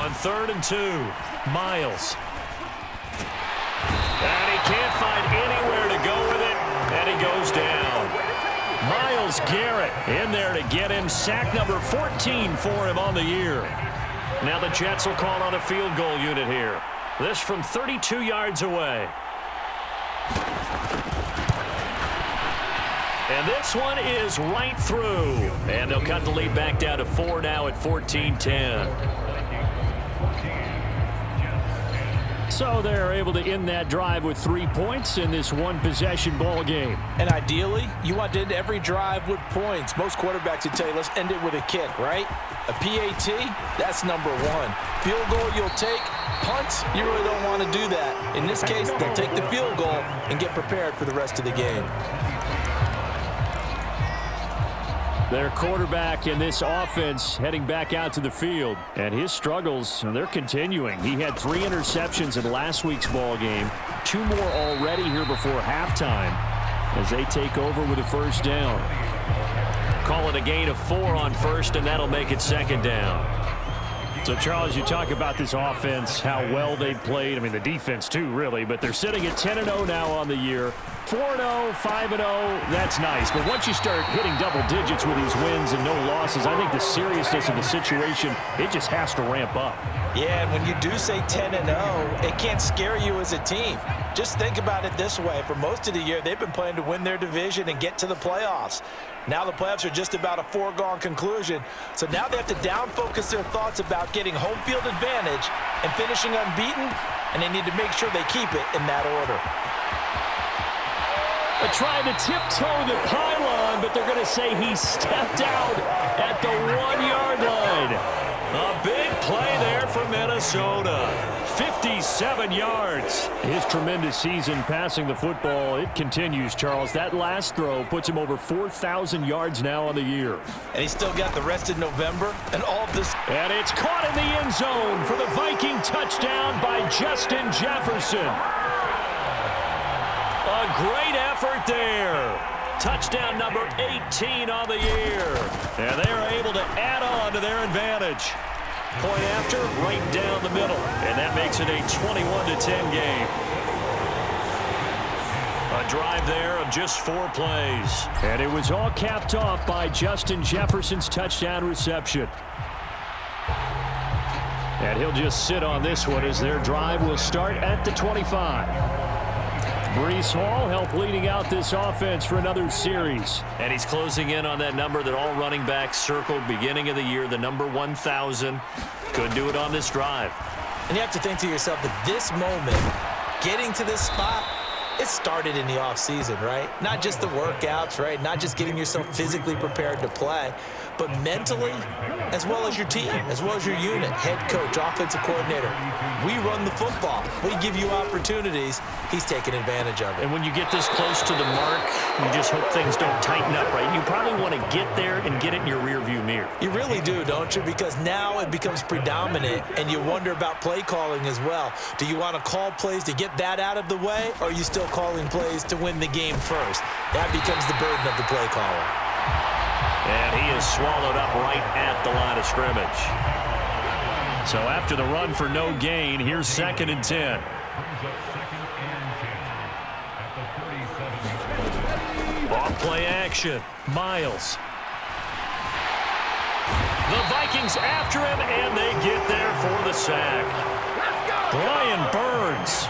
On 3rd and 2, Miles. And he can't find anywhere to go with it, and he goes down. Myles Garrett in there to get him. Sack number 14 for him on the year. Now the Jets will call on a field goal unit here. This from 32 yards away. And this one is right through. And they'll cut the lead back down to 4 now at 14-10. So they're able to end that drive with 3 points in this one-possession ball game. And ideally, you want to end every drive with points. Most quarterbacks would tell you, let's end it with a kick, right? A PAT, that's number one. Field goal you'll take. Punts, you really don't want to do that. In this case, they'll take the field goal and get prepared for the rest of the game. Their quarterback in this offense heading back out to the field. And his struggles, they're continuing. He had 3 interceptions in last week's ball game. 2 more already here before halftime as they take over with a first down. Call it a gain of 4 on first, and that'll make it 2nd down. So, Charles, you talk about this offense, how well they've played. I mean, the defense, too, really. But they're sitting at 10-0 now on the year. 4-0, 5-0, that's nice. But once you start hitting double digits with these wins and no losses, I think the seriousness of the situation, it just has to ramp up. Yeah, and when you do say 10-0, it can't scare you as a team. Just think about it this way. For most of the year, they've been playing to win their division and get to the playoffs. Now the playoffs are just about a foregone conclusion. So now they have to down-focus their thoughts about getting home field advantage and finishing unbeaten, and they need to make sure they keep it in that order. They're trying to tiptoe the pylon, but they're going to say he stepped out at the 1-yard line. A big play there for Minnesota. 57 yards. His tremendous season passing the football, it continues, Charles. That last throw puts him over 4,000 yards now on the year. And he's still got the rest of November and all of this. And it's caught in the end zone for the Viking touchdown by Justin Jefferson. A great effort there. Touchdown number 18 on the year. And they are able to add on to their advantage. Point after, right down the middle. And that makes it a 21-10 game. A drive there of just 4 plays. And it was all capped off by Justin Jefferson's touchdown reception. And he'll just sit on this one as their drive will start at the 25. Breece Hall helped leading out this offense for another series. And he's closing in on that number that all running backs circled beginning of the year, the number 1,000. Could do it on this drive. And you have to think to yourself that this moment, getting to this spot, it started in the offseason, right? Not just the workouts, right? Not just getting yourself physically prepared to play, but mentally, as well as your team, as well as your unit, head coach, offensive coordinator. We run the football. We give you opportunities. He's taking advantage of it. And when you get this close to the mark, you just hope things don't tighten up, right? You probably want to get there and get it in your rearview mirror. You really do, don't you? Because now it becomes predominant, and you wonder about play calling as well. Do you want to call plays to get that out of the way, or are you still calling plays to win the game first? That becomes the burden of the play caller. And he is swallowed up right at the line of scrimmage. So after the run for no gain, here's 2nd and 10. Off play action. Miles. The Vikings after him, and they get there for the sack. Brian Burns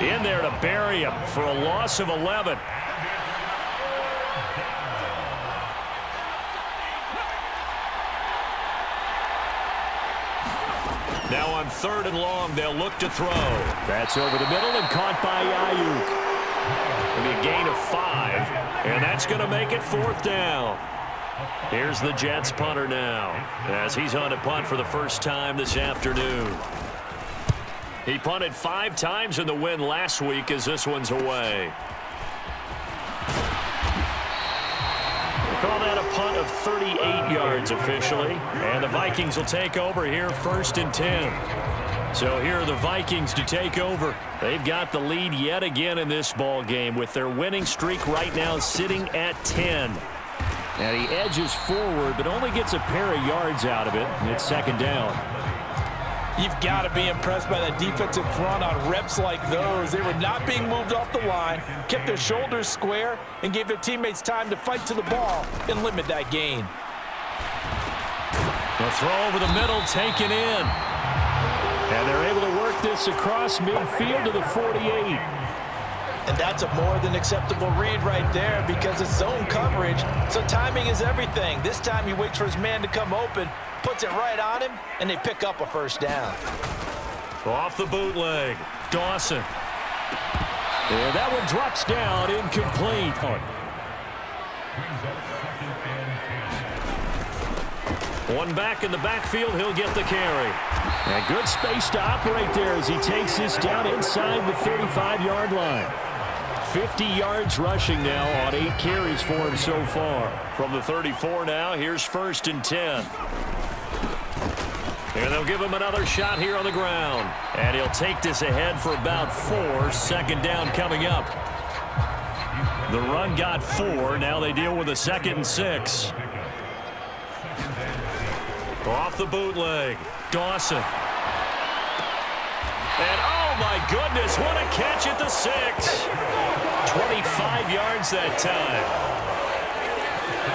in there to bury him for a loss of 11. Now on 3rd and long, they'll look to throw. That's over the middle and caught by Ayuk. It'll be a gain of 5, and that's going to make it 4th down. Here's the Jets punter now, as he's on to punt for the first time this afternoon. He punted 5 times in the win last week as this one's away. Call that a punt of 38 yards officially. And the Vikings will take over here 1st and 10. So here are the Vikings to take over. They've got the lead yet again in this ball game with their winning streak right now sitting at 10. And he edges forward but only gets a pair of yards out of it. And it's 2nd down. You've got to be impressed by that defensive front on reps like those. They were not being moved off the line, kept their shoulders square, and gave their teammates time to fight to the ball and limit that gain. The throw over the middle, taken in. And they're able to work this across midfield to the 48. And that's a more than acceptable read right there because it's zone coverage, so timing is everything. This time he waits for his man to come open, puts it right on him, and they pick up a first down. Off the bootleg, Dawson. And that one drops down, incomplete. One back in the backfield, he'll get the carry. And good space to operate there as he takes this down inside the 35-yard line. 50 yards rushing now on 8 carries for him so far. From the 34 now, here's 1st and 10. And they'll give him another shot here on the ground. And he'll take this ahead for about 4. Second down coming up. The run got 4. Now they deal with a 2nd and 6. Off the bootleg, Dawson. And oh my goodness, what a catch at the 6. 25 yards that time.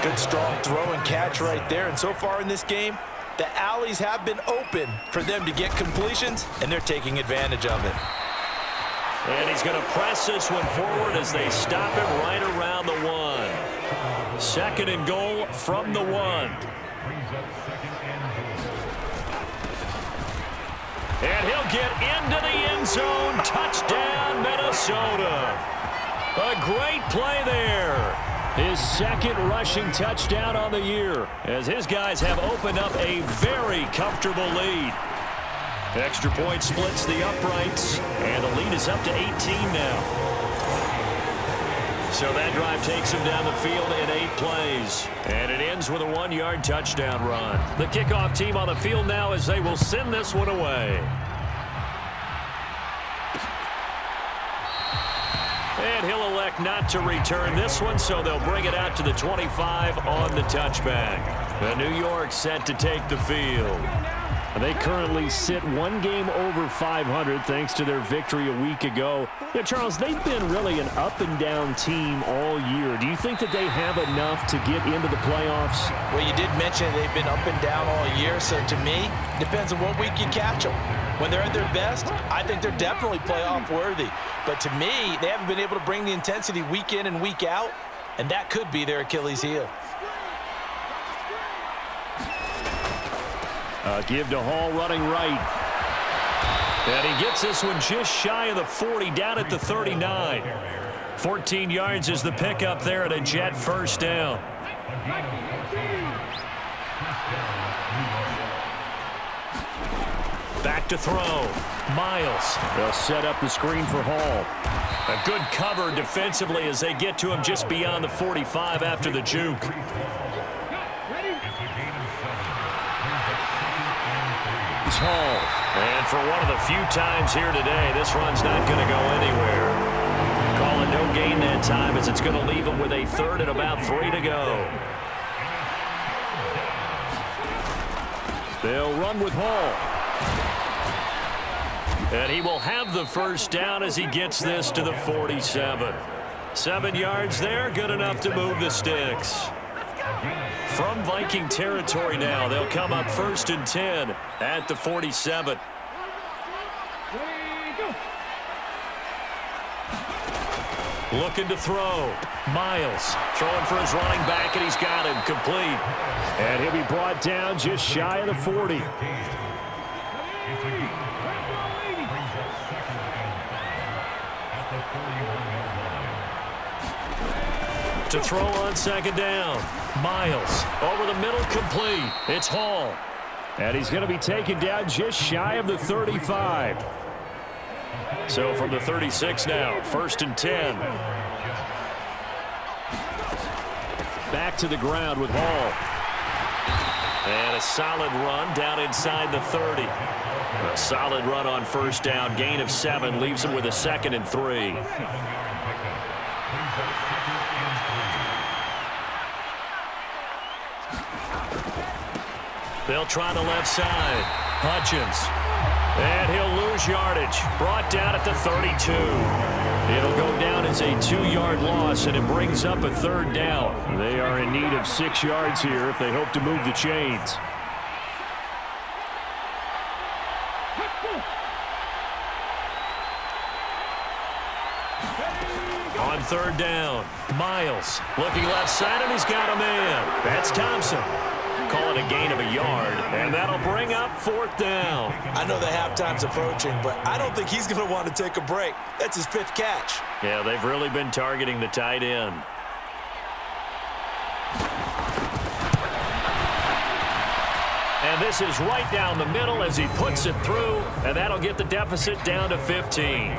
Good strong throw and catch right there. And so far in this game, the alleys have been open for them to get completions, and they're taking advantage of it. And he's going to press this one forward as they stop him right around the 1. 2nd and goal from the 1. And he'll get into the end zone. Touchdown, Minnesota. A great play there. His 2nd rushing touchdown on the year as his guys have opened up a very comfortable lead. Extra point splits the uprights, and the lead is up to 18 now. So that drive takes him down the field in 8 plays. And it ends with a 1-yard touchdown run. The kickoff team on the field now as they will send this one away. And he'll elect not to return this one, so they'll bring it out to the 25 on the touchback. The New York set to take the field. They currently sit 1 game over 500 thanks to their victory a week ago. Yeah, Charles, they've been really an up-and-down team all year. Do you think that they have enough to get into the playoffs? Well, you did mention they've been up and down all year, so to me, it depends on what week you catch them. When they're at their best, I think they're definitely playoff worthy. But to me, they haven't been able to bring the intensity week in and week out, and that could be their Achilles heel. Give to Hall running right. And he gets this one just shy of the 40, down at the 39. 14 yards is the pickup there at a Jet first down. Back to throw. Miles. They'll set up the screen for Hall. A good cover defensively as they get to him just beyond the 45 after the juke. Hall. And for one of the few times here today, this run's not going to go anywhere. Calling no gain that time as it's going to leave him with a 3rd and about 3 to go. They'll run with Hall. And he will have the first down as he gets this to the 47. 7 yards there, good enough to move the sticks. From Viking territory now, they'll come up 1st and 10 at the 47. Looking to throw. Miles throwing for his running back, and he's got him complete. And he'll be brought down just shy of the 40. To throw on 2nd down. Miles over the middle, complete. It's Hall. And he's going to be taken down just shy of the 35. So from the 36 now, 1st and 10. Back to the ground with Hall. And a solid run down inside the 30. A solid run on 1st down. Gain of 7 leaves him with a 2nd and 3. They'll try the left side. Hutchins And he'll lose yardage. Brought down at the 32. It'll go down as a 2-yard loss, and it brings up a 3rd down. They are in need of 6 yards here if they hope to move the chains. On 3rd down, Miles looking left side, and he's got a man. That's Thompson. Call it a gain of a yard, and that'll bring up 4th down. I know the halftime's approaching, but I don't think he's going to want to take a break. That's his 5th catch. Yeah, they've really been targeting the tight end. And this is right down the middle as he puts it through, and that'll get the deficit down to 15.